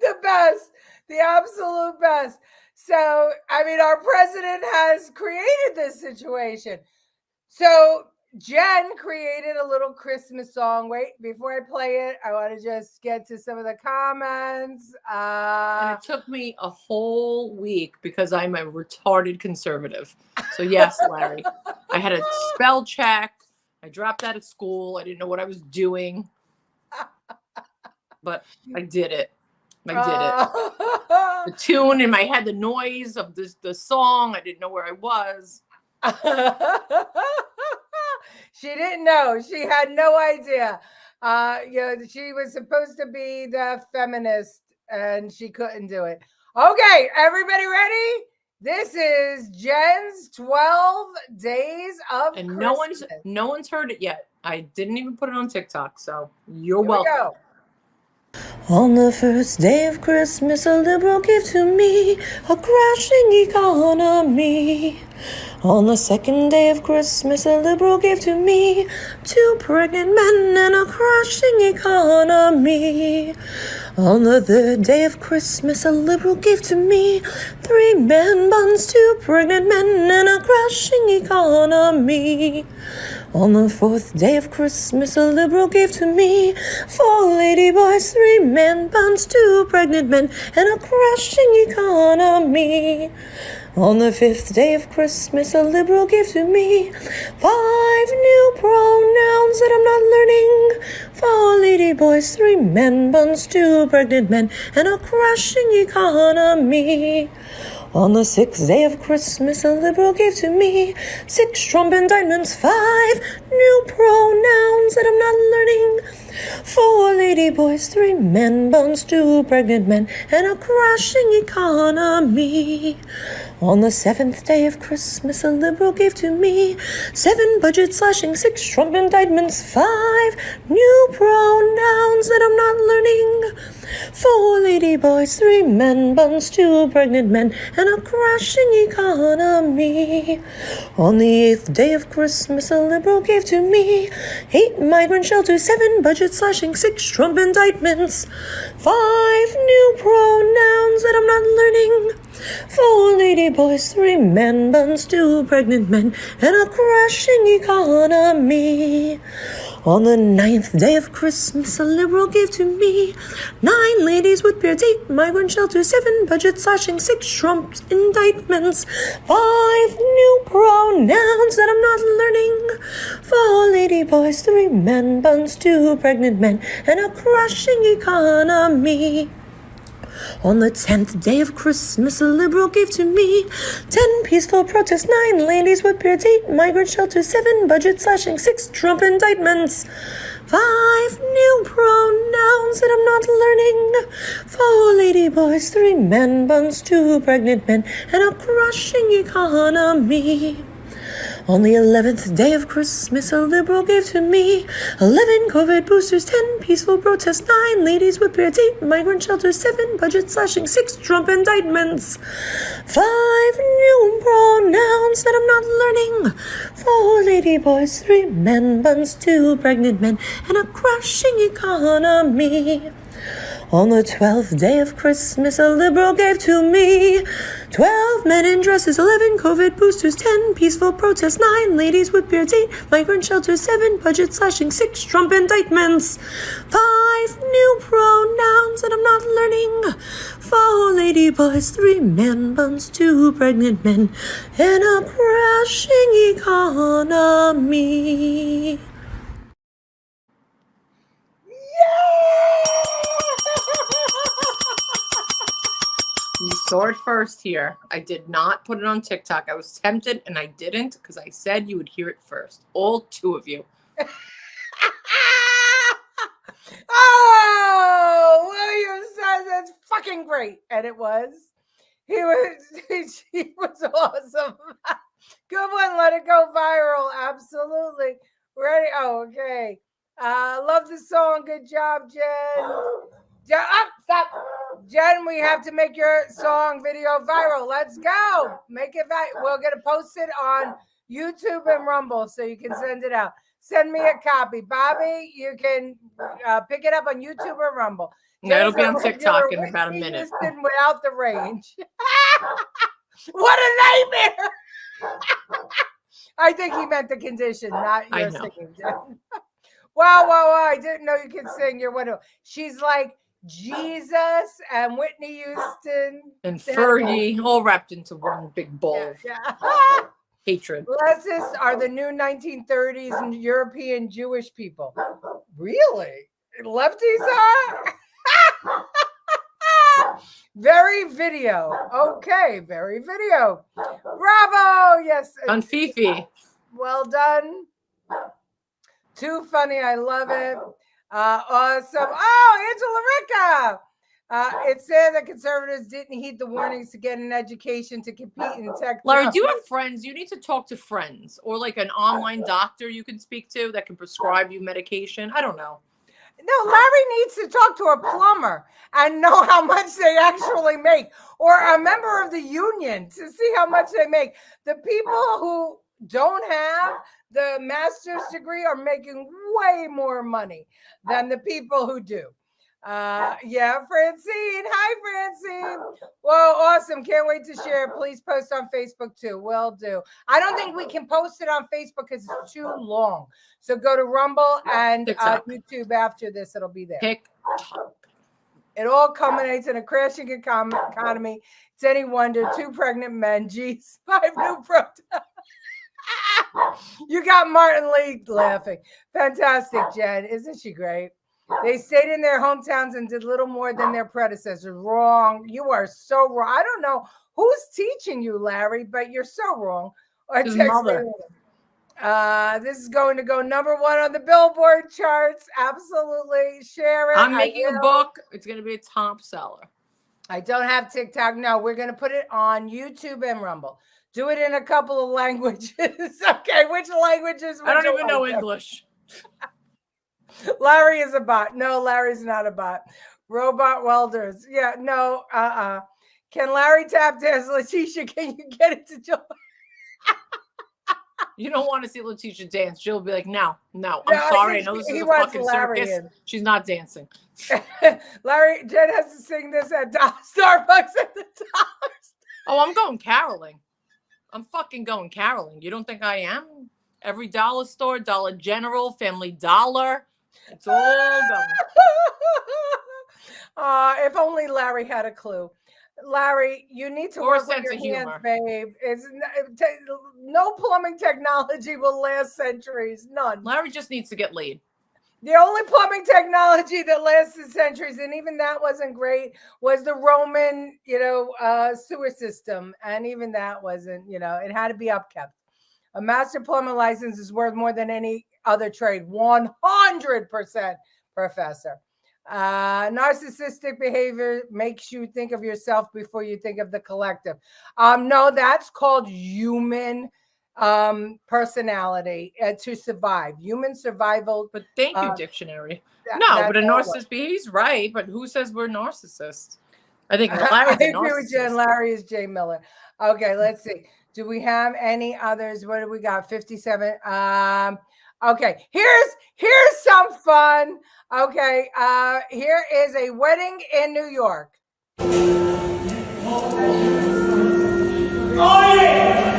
The best, the absolute best. So, I mean, our president has created this situation. So, Jen created a little Christmas song. Wait, before I play it, I want to just get to some of the comments. And it took me a whole week because I'm a retarded conservative. So, yes, Larry, I had a spell check. I dropped out of school. I didn't know what I was doing, but I did it. The tune in my head, the noise of the song. I didn't know where I was. She didn't know. She had no idea. She was supposed to be the feminist, and she couldn't do it. Okay, everybody ready? This is Jen's 12 Days of and Christmas. no one's heard it yet. I didn't even put it on TikTok, so you're Here welcome. we go. On the first day of Christmas, a liberal gave to me a crashing economy. On the second day of Christmas, a liberal gave to me 2 pregnant men and a crashing economy. On the third day of Christmas, a liberal gave to me 3 man buns, 2 pregnant men and a crashing economy. On the fourth day of Christmas, a liberal gave to me 4 lady boys, 3 man buns, 2 pregnant men, and a crashing economy. On the fifth day of Christmas, a liberal gave to me 5 new pronouns that I'm not learning. 4 lady boys, 3 men buns, 2 pregnant men, and a crashing economy. On the sixth day of Christmas, a liberal gave to me 6 Trump indictments, 5 new pronouns that I'm not learning. 4 lady boys, 3 men buns, 2 pregnant men, and a crashing economy. On the seventh day of Christmas, a liberal gave to me 7 budget slashing, 6 Trump indictments, 5 new pronouns that I'm not learning. 4 lady boys, 3 men buns, 2 pregnant men, and a crashing economy. On the 8th day of Christmas, a liberal gave to me 8 migrant shelters, 7 budget slashing, 6 Trump indictments, 5 new pronouns that I'm not learning. 4 lady boys, 3 men buns, 2 pregnant men, and a crashing economy. On the 9th day of Christmas, a liberal gave to me 9 ladies with beards, 8 migrant shelters, 7 budget slashing, 6 Trump indictments, 5 new pronouns that I'm not learning. 4 lady boys, 3 men buns, 2 pregnant men, and a crashing economy. On the 10th day of Christmas, a liberal gave to me 10 peaceful protests, 9 ladies with beards, 8 migrant shelters, 7 budget slashing, 6 Trump indictments, 5 new pronouns that I'm not learning. 4 lady boys, 3 men buns, 2 pregnant men, and a crushing economy. On the 11th day of Christmas, a liberal gave to me 11 COVID boosters, 10 peaceful protests, 9 ladies with beards, 8 migrant shelters, 7 budget slashing, 6 Trump indictments, 5 new pronouns that I'm not learning. 4 lady boys, 3 men buns, 2 pregnant men, and a crashing economy. On the 12th day of Christmas, a liberal gave to me 12 men in dresses, 11 COVID boosters, 10 peaceful protests, 9 ladies with beards, 8 migrant shelters, 7 budget slashing, 6 Trump indictments, 5 new pronouns that I'm not learning. 4 lady boys, 3 man buns, 2 pregnant men, and a crashing economy. You saw it first here. I did not put it on TikTok. I was tempted and I didn't because I said you would hear it first. All 2 of you. Oh, William says it's fucking great. And it was. He was awesome. Good one. Let it go viral. Absolutely. Ready? Oh, okay. Love the song. Good job, Jen. Stop. Jen, we have to make your song video viral. Let's go. Make it we're going to post it on YouTube and Rumble so you can send it out. Send me a copy. Bobby, you can pick it up on YouTube or Rumble. No, it'll be on TikTok in about a minute. Without the range. What a nightmare. I think he meant the condition, not your singing, Jen. Wow. I didn't know you could sing your widow. She's like Jesus and Whitney Houston and Fergie all wrapped into one big ball of hatred. Leftists are the new 1930s and European Jewish people. Really? Lefties are? Very video. Okay, very video. Bravo. Yes. On Fifi. Well done. Too funny. I love it. Awesome. Oh, Angela Ricca. It said that conservatives didn't heed the warnings to get an education to compete in tech. Larry, do you have friends? You need to talk to friends or like an online doctor you can speak to that can prescribe you medication. I don't know. No, Larry needs to talk to a plumber and know how much they actually make, or a member of the union to see how much they make. The people who don't have the master's degree are making way more money than the people who do. Yeah, Francine. Hi, Francine. Whoa, awesome. Can't wait to share. Please post on Facebook too. Will do. I don't think we can post it on Facebook because it's too long. So go to Rumble and YouTube after this. It'll be there. It all culminates in a crashing economy. It's any wonder 2 pregnant men. Geez, 5 new protests. You got Martin Lee laughing. Fantastic, Jen. Isn't she great? They stayed in their hometowns and did little more than their predecessors. Wrong. You are so wrong. I don't know who's teaching you, Larry, but you're so wrong. His mother. This is going to go number 1 on the Billboard charts. Absolutely. Share it. I'm making a book. It's going to be a top seller. I don't have TikTok. No, we're going to put it on YouTube and Rumble. Do it in a couple of languages. Okay, which languages? I don't even know English. Larry is a bot. No, Larry's not a bot. Robot welders. Yeah, no, Can Larry tap dance? Leticia, can you get it to join? You don't want to see Leticia dance. She'll be like, no. I'm sorry. I know this is a fucking circus. She's not dancing. Larry, Jen has to sing this at Starbucks at the top. Oh, I'm going caroling. I'm fucking going caroling. You don't think I am? Every dollar store, Dollar General, Family Dollar. It's all going. If only Larry had a clue. Larry, you need to work with your hands, babe. No plumbing technology will last centuries. None. Larry just needs to get laid. The only plumbing technology that lasted centuries, and even that wasn't great, was the Roman, sewer system. And even that wasn't, it had to be upkept. A master plumber license is worth more than any other trade. 100%, professor. Narcissistic behavior makes you think of yourself before you think of the collective. No, that's called human personality to survive. Human survival. But thank you, dictionary. But a narcissist, he's right. But who says we're narcissists? I think Larry's a narcissist. I agree with Jen. Larry is Jay Miller. Okay, let's see. Do we have any others? What do we got? 57. Okay, here's some fun. Okay, here is a wedding in New York. Oh, yeah.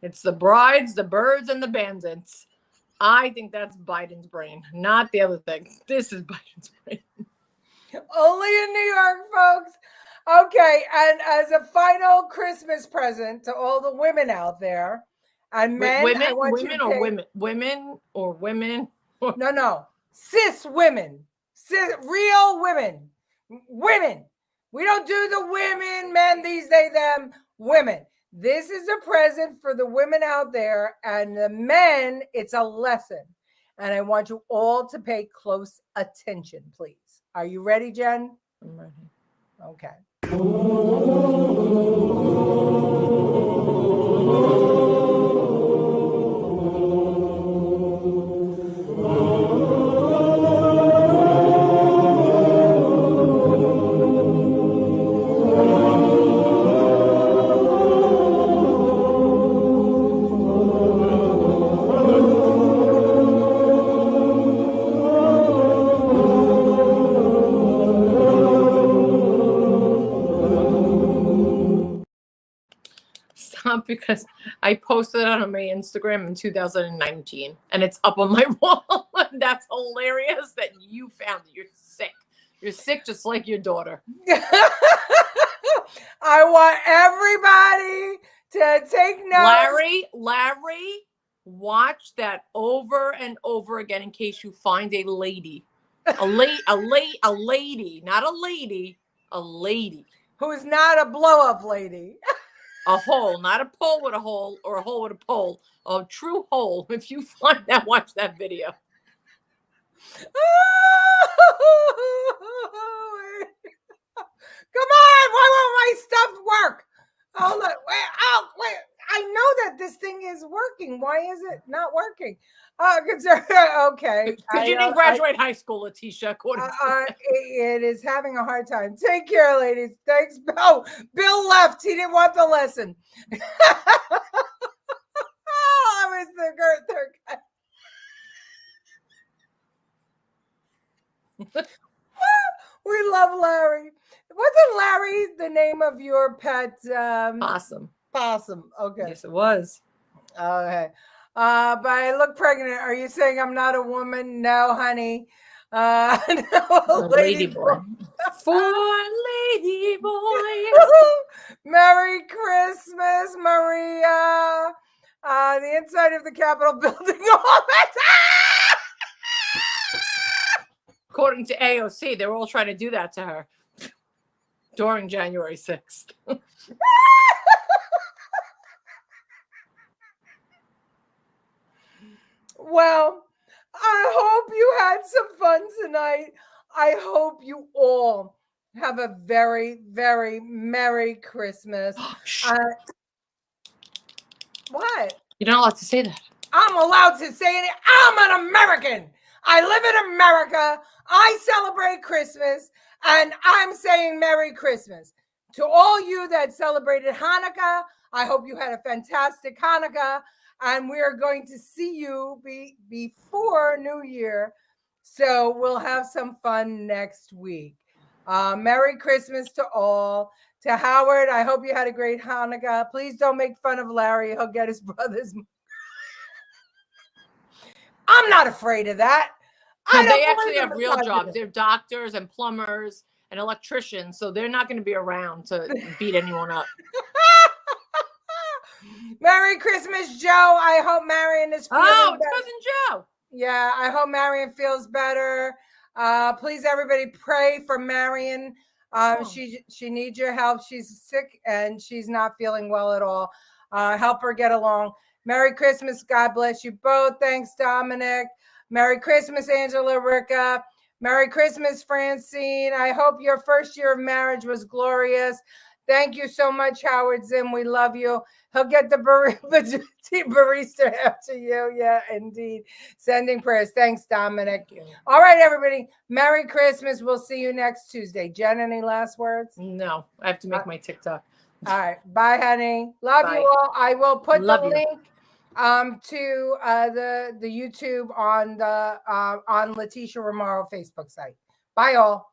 It's the brides, the birds, and the bandits. I think that's Biden's brain, not the other thing. This is Biden's brain. Only in New York, folks. Okay, and as a final Christmas present to all the women out there, and men, women. No, cis women, real women. We don't do the women, men, these, they, them. Women. This is a present for the women out there, and the men, it's a lesson. And I want you all to pay close attention, please. Are you ready, Jen? I'm ready. Okay. Stop, because I posted it on my Instagram in 2019 and it's up on my wall. That's hilarious that you found it. You're sick. You're sick just like your daughter. I want everybody to take notes. Larry, watch that over and over again in case you find a lady. A lady, not a lady, a lady. Who's not a blow-up lady. A hole, not a pole with a hole or a hole with a pole. A true hole. If you find that, watch that video. Come on, why won't my stuff work? Oh, look, wait. I know that this thing is working. Why is it not working? Okay. Because you didn't graduate high school, Leticia. It is having a hard time. Take care, ladies. Thanks. Oh, Bill left. He didn't want the lesson. I was the third guy. We love Larry. Wasn't Larry the name of your pet? Possum. Possum. Okay. Yes, it was. Okay. But I look pregnant. Are you saying I'm not a woman? No, honey. No, lady boy. 4 lady boys. Merry Christmas, Maria. The inside of the Capitol building. According to AOC, they were all trying to do that to her during January 6th. Well, I hope you had some fun tonight. I hope you all have a very, very Merry Christmas. What? You're not allowed to say that. I'm allowed to say it. I'm an American. I live in America. I celebrate Christmas, and I'm saying Merry Christmas. To all you that celebrated Hanukkah, I hope you had a fantastic Hanukkah. And we are going to see you before New Year. So we'll have some fun next week. Merry Christmas to all. To Howard, I hope you had a great Hanukkah. Please don't make fun of Larry. He'll get his brother's. I'm not afraid of that. No, they actually have real jobs. They're doctors and plumbers and electricians. So they're not going to be around to beat anyone up. Merry Christmas, Joe. I hope Marion is feeling better. It's Cousin Joe. Yeah, I hope Marion feels better. Please, everybody, pray for Marion. She needs your help. She's sick and she's not feeling well at all. Help her get along. Merry Christmas. God bless you both. Thanks, Dominic. Merry Christmas, Angela Ricca. Merry Christmas, Francine. I hope your first year of marriage was glorious. Thank you so much, Howard Zim. We love you. He'll get the barista after you. Yeah, indeed. Sending prayers. Thanks, Dominic. All right, everybody. Merry Christmas. We'll see you next Tuesday. Jen, any last words? No, I have to make my TikTok. All right. Bye, honey. Love you all. I will put the link to the YouTube on Leticia Remauro Facebook site. Bye, all.